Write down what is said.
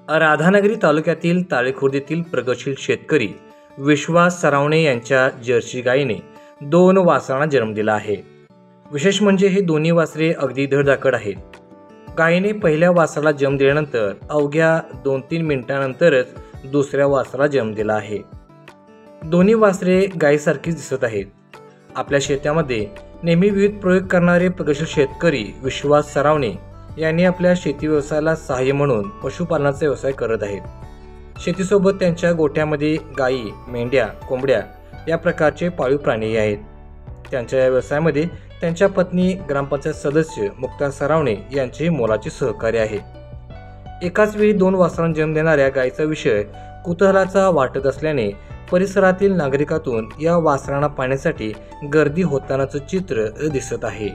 राधानगरी तालुक्यातील ताळेखुर्द येथील प्रगतशील शेतकरी विश्वास सरावणे यांच्या जर्सी गायीने 2 वासरांना जन्म दिला आहे। विशेष म्हणजे हे दोन्ही वासरे अगदी धडधाकट आहेत। गायीने पहिल्या वासराला जन्म दिल्यानंतर अवघ्या 2-3 मिनिटांनंतरच दुसऱ्या वासराला जन्म दिला आहे। दोन्ही वासरे गायीसारखीच दिसत आहेत। आपल्या शेतामध्ये नेहमी विविध प्रयोग करणारे प्रगतशील शेतकरी विश्वास सरावणे यांनी आपल्या शेती व्यवसायाला सहाय्य म्हणून पशुपालनाचा व्यवसाय करत आहेत। शेतीसोबत त्यांच्या गोठ्यामध्ये गायी, मेंढ्या, कोंबड्या या प्रकारचे पाळीव प्राणी आहेत। त्यांच्या या व्यवसायामध्ये त्यांच्या पत्नी ग्रामपंचायत सदस्य मुक्ता सरावणे यांचेही मोलाचे सहकार्य आहे। एकाच वेळी 2 वासरांना जन्म देणाऱ्या गायीचा विषय कुतूहलाचा वाटत असल्याने परिसरातील नागरिकातून या वासरांना पाहण्यासाठी गर्दी होतानाचं चित्र दिसत आहे।